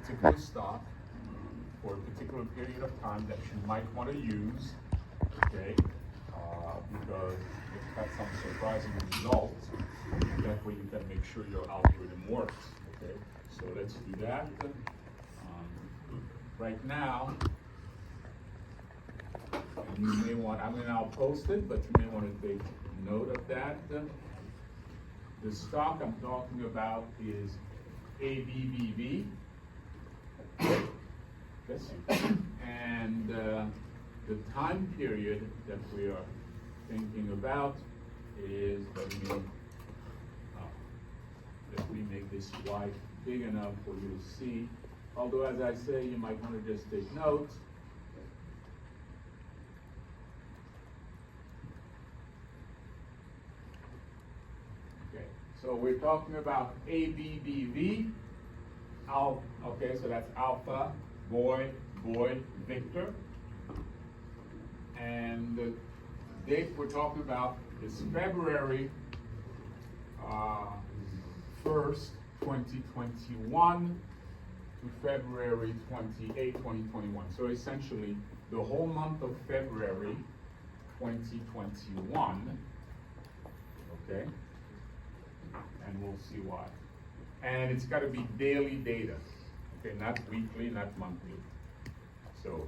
particular stock for a particular period of time that you might want to use, okay? Because it's got some surprising results, and that way you can make sure your algorithm works, okay? So let's do that. Right now, and you may want, I'll post it, but you may want to take note of that. The stock I'm talking about is ABBV. Yes. And the time period that we are thinking about is, let me make this wide big enough for you to see. Although, as I say, you might want to just take notes. Okay, so we're talking about ABBV. Okay, so that's Alpha, Boy, Victor. And the date we're talking about is February 1st, 2021 to February 28, 2021. So essentially, the whole month of February 2021, okay? And we'll see why. And it's got to be daily data, okay? Not weekly, not monthly. So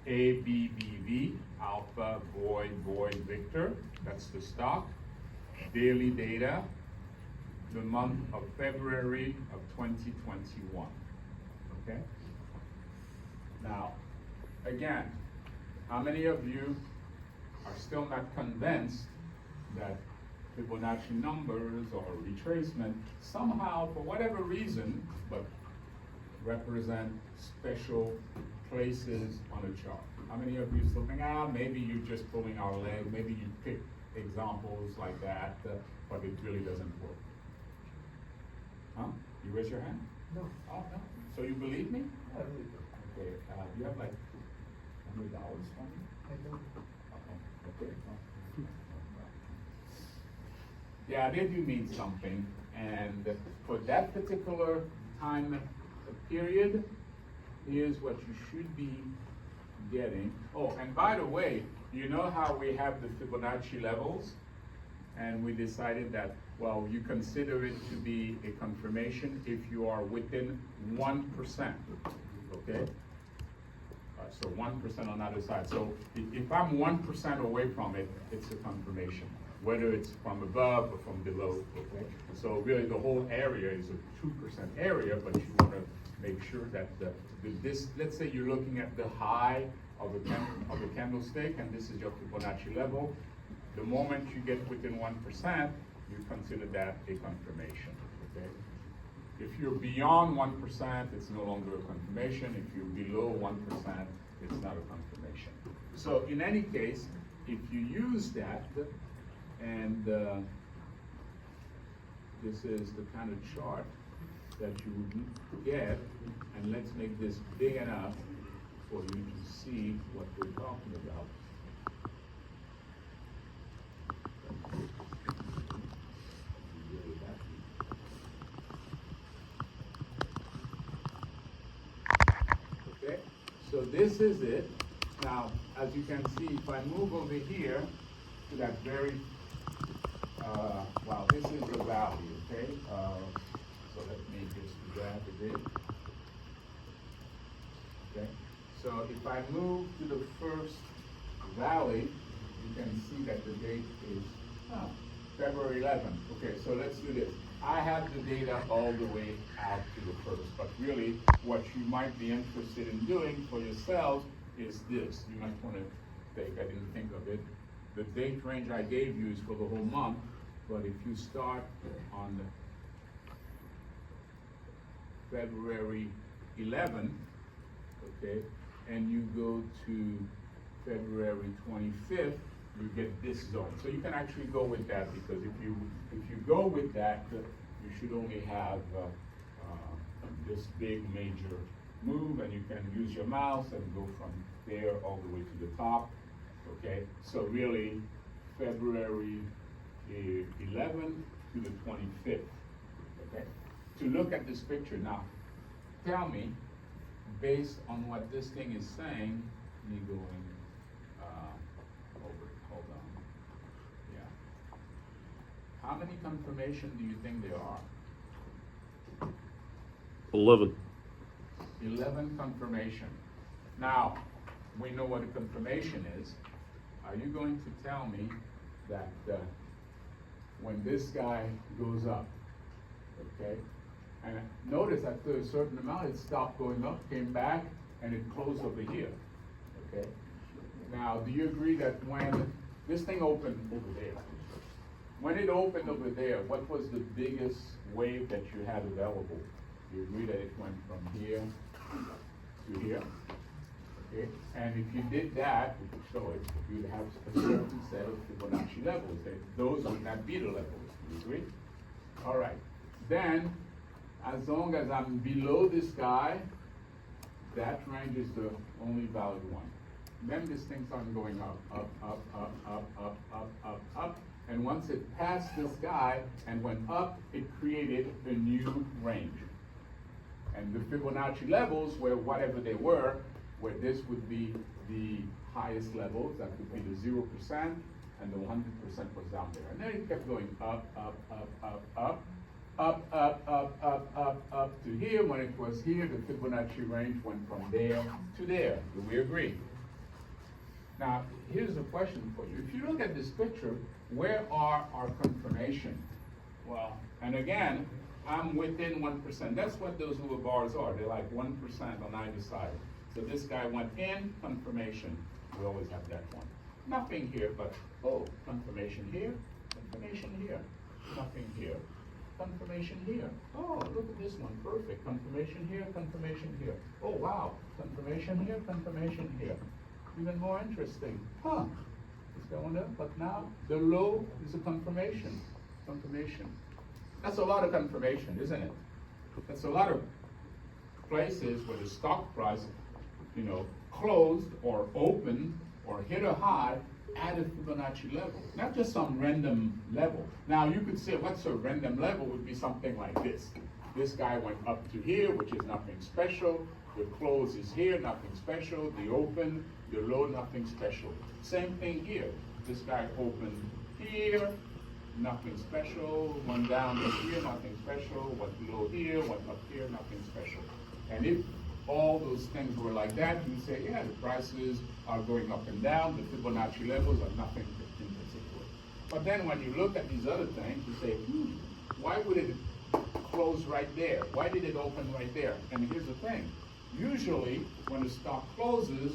ABBV, Alpha, Boy, Victor, that's the stock. Daily data, the month of February of 2021. Okay? Now, again, how many of you are still not convinced that Fibonacci numbers or retracement somehow, for whatever reason, but represent special places on a chart? How many of you still think, maybe you're just pulling our leg, maybe you pick examples like that, but it really doesn't work? Huh? You raise your hand? No. Oh, no. So you believe me? I really don't. Okay, you have like $100 for me? I don't. Okay. Yeah, they do mean something, and for that particular time period, here's what you should be getting. Oh, and by the way, you know how we have the Fibonacci levels? And we decided that, well, you consider it to be a confirmation if you are within 1%, okay? So 1% on either side. So if I'm 1% away from it, it's a confirmation, whether it's from above or from below, okay? So really the whole area is a 2% area, but you want to make sure that let's say you're looking at the high of the candlestick, and this is your Fibonacci level. The moment you get within 1%, you consider that a confirmation, okay? If you're beyond 1%, it's no longer a confirmation. If you're below 1%, it's not a confirmation. So in any case, if you use that, and this is the kind of chart that you would get, and let's make this big enough for you to see what we're talking about. Okay, so this is it. Now, as you can see, if I move over here to that very, wow, this is the valley, okay? So let me just grab a bit. Okay, so if I move to the first valley, you can see that the date is February 11th. Okay, so let's do this. I have the data all the way out to the first, but really what you might be interested in doing for yourselves is this. You might want to take, I didn't think of it, the date range I gave you is for the whole month, but if you start on February 11th, okay, and you go to February 25th, you get this zone. So you can actually go with that, because if you go with that, you should only have this big major move, and you can use your mouse and go from there all the way to the top. Okay, so really February 11th to the 25th. Okay, to look at this picture now, tell me, based on what this thing is saying, me going over, hold on. Yeah. How many confirmation do you think there are? 11. 11 confirmation. Now, we know what a confirmation is. Are you going to tell me that when this guy goes up, okay, and notice after a certain amount it stopped going up, came back, and it closed over here, okay? Now, do you agree that when this thing opened over there, when it opened over there, what was the biggest wave that you had available? You agree that it went from here to here? Okay, and if you did that, we could show it, you'd have a certain set of Fibonacci levels. Those would not be the levels. You agree? All right. Then, as long as I'm below this guy, that range is the only valid one. Then this thing starts going up, up, up, up, up, up, up, up, up. And once it passed this guy and went up, it created a new range. And the Fibonacci levels were whatever they were, where this would be the highest levels, that would be the 0%, and the 100% was down there. And then it kept going up, up, up, up, up, up, up, up, up, up, up to here. When it was here, the Fibonacci range went from there to there. Do we agree? Now, here's a question for you. If you look at this picture, where are our confirmation? Well, and again, I'm within 1%. That's what those little bars are. They're like 1% on either side. So this guy went in, confirmation. We always have that one. Nothing here, but, oh, confirmation here, confirmation here. Nothing here, confirmation here. Oh, look at this one, perfect. Confirmation here, confirmation here. Oh, wow, confirmation here, confirmation here. Even more interesting. Huh, it's going up, but now the low is a confirmation. Confirmation. That's a lot of confirmation, isn't it? That's a lot of places where the stock price, you know, closed or opened or hit a high at a Fibonacci level, not just some random level. Now you could say what's a random level would be something like this. This guy went up to here, which is nothing special. The close is here, nothing special. The open, the low, nothing special. Same thing here. This guy opened here, nothing special. Went down to here, nothing special. Went low here, went up here, nothing special. And if all those things were like that, you would say, yeah, the prices are going up and down, the Fibonacci levels are nothing in particular. But then when you look at these other things, you say, why would it close right there? Why did it open right there? And here's the thing. Usually, when the stock closes,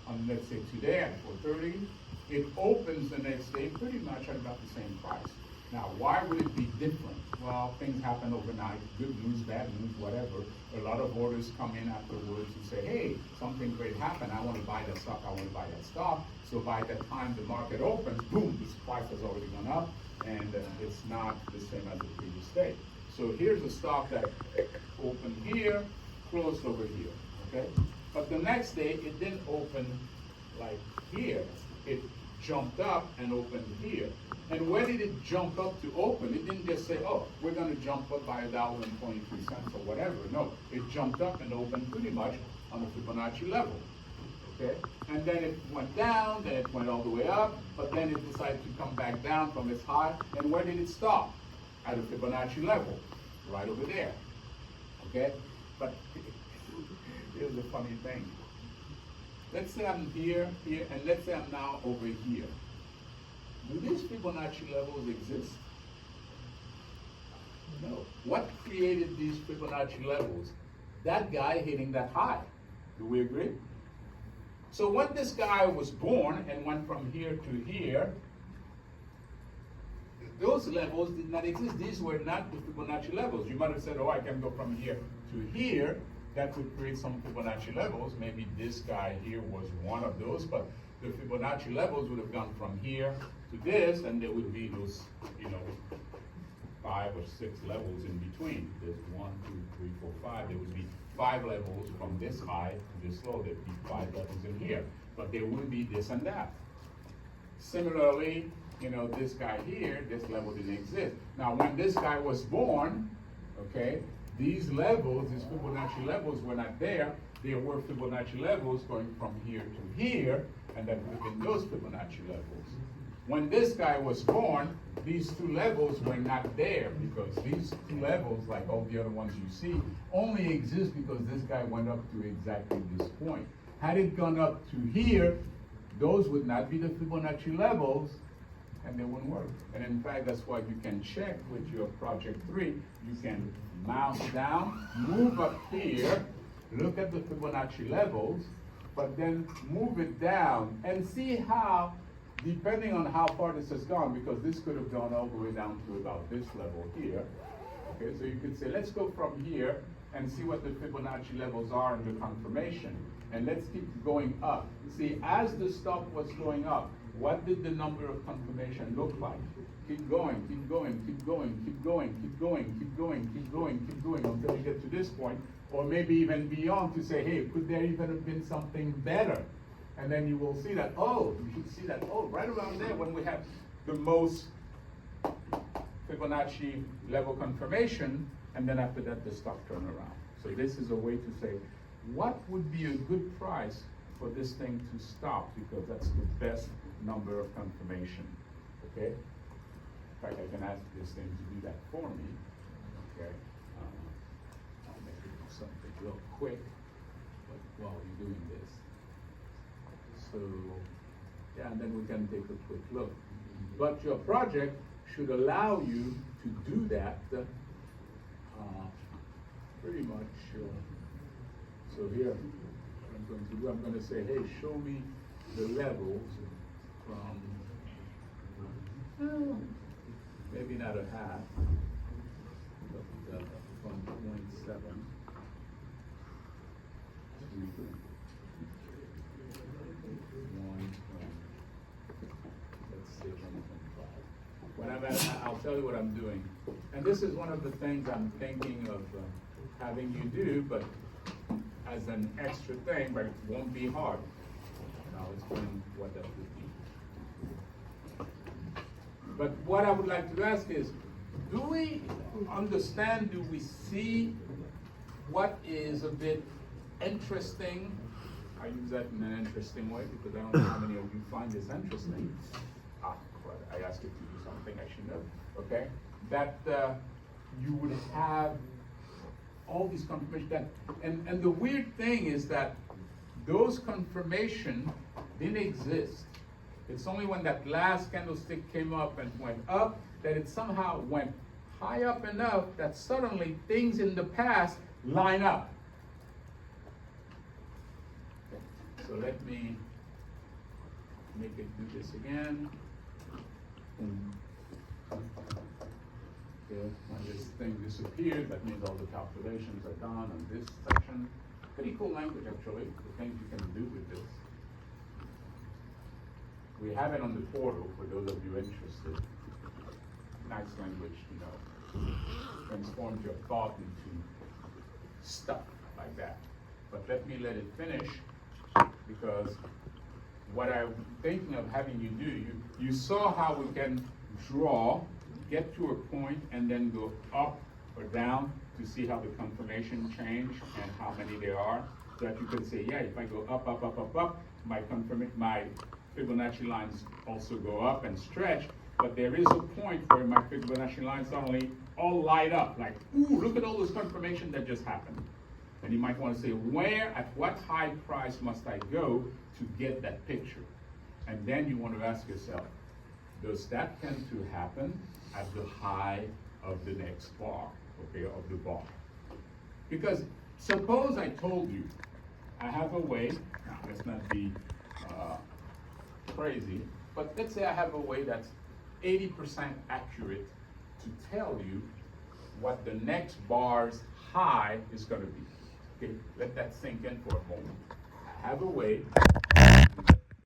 on let's say today at 4:30, it opens the next day pretty much at about the same price. Now, why would it be different? Well, things happen overnight, good news, bad news, whatever. A lot of orders come in afterwards and say, hey, something great happened, I want to buy that stock, I want to buy that stock. So by the time the market opens, boom, this price has already gone up, and it's not the same as the previous day. So here's a stock that opened here, closed over here, okay? But the next day, it didn't open like here. It jumped up and opened here. And where did it jump up to open? It didn't just say, oh, we're going to jump up by $1.23 or whatever. No, it jumped up and opened pretty much on the Fibonacci level, okay? And then it went down, then it went all the way up, but then it decided to come back down from its high. And where did it stop? At the Fibonacci level, right over there, okay? But here's the funny thing. Let's say I'm here, and let's say I'm now over here. Do these Fibonacci levels exist? No. What created these Fibonacci levels? That guy hitting that high. Do we agree? So when this guy was born and went from here to here, those levels did not exist. These were not the Fibonacci levels. You might have said, oh, I can go from here to here. That would create some Fibonacci levels. Maybe this guy here was one of those, but the Fibonacci levels would have gone from here to this, and there would be those, 5 or 6 levels in between. There's 1, 2, 3, 4, 5. There would be 5 levels from this high to this low. There'd be 5 levels in here, but there wouldn't be this and that. Similarly, this guy here, this level didn't exist. Now, when this guy was born, okay, these levels, these Fibonacci levels were not there. There were Fibonacci levels going from here to here, and that would have been those Fibonacci levels. When this guy was born, these two levels were not there because these two levels, like all the other ones you see, only exist because this guy went up to exactly this point. Had it gone up to here, those would not be the Fibonacci levels, and they wouldn't work. And in fact, that's why you can check with your project 3. You can mouse down, move up here, look at the Fibonacci levels, but then move it down and see how, depending on how far this has gone, because this could have gone all the way down to about this level here. Okay, so you could say, let's go from here and see what the Fibonacci levels are in the confirmation. And let's keep going up. See, as the stock was going up, what did the number of confirmation look like? Keep going, keep going, keep going, keep going, keep going, keep going, keep going, keep going until you get to this point, or maybe even beyond to say, hey, could there even have been something better? And then you will see that, oh, you should see that, oh, right around there when we have the most Fibonacci level confirmation, and then after that, the stock turn around. So this is a way to say, what would be a good price for this thing to stop, because that's the best number of confirmation, okay? In fact, I can ask this thing to do that for me, okay? I'll make it do something real quick, but while you're doing this. So, yeah, and then we can take a quick look. But your project should allow you to do that pretty much. So here, what I'm going to do, I'm going to say, hey, show me the levels from, maybe not a half, but from 0.7 to 1.5. When I'm at, I'll tell you what I'm doing. And this is one of the things I'm thinking of having you do, but as an extra thing, but it won't be hard. And I'll explain what that would be. But what I would like to ask is, do we understand, do we see what is a bit interesting? I use that in an interesting way because I don't know how many of you find this interesting. But I asked you to do something I should know, okay? That you would have all these confirmations that, and the weird thing is that those confirmation didn't exist. It's only when that last candlestick came up and went up that it somehow went high up enough that suddenly things in the past line up. Okay. So let me make it do this again. Okay, when this thing disappeared, that means all the calculations are done on this section. Pretty cool language, actually, the things you can do with this. We have it on the portal for those of you interested. Nice language to know. Transforms your thought into stuff like that. But let me let it finish, because what I'm thinking of having you do, you saw how we can draw, get to a point, and then go up or down to see how the confirmation change and how many there are, so that you can say, yeah, if I go up, up, up, up, up, my Fibonacci lines also go up and stretch, but there is a point where my Fibonacci lines suddenly all light up, like, ooh, look at all this confirmation that just happened. And you might want to say, where, at what high price must I go to get that picture? And then you want to ask yourself, does that tend to happen at the high of the next bar, okay, of the bar? Because suppose I told you, I have a way, now let's not be crazy, but let's say I have a way that's 80% accurate to tell you what the next bar's high is going to be. Okay, let that sink in for a moment. I have a way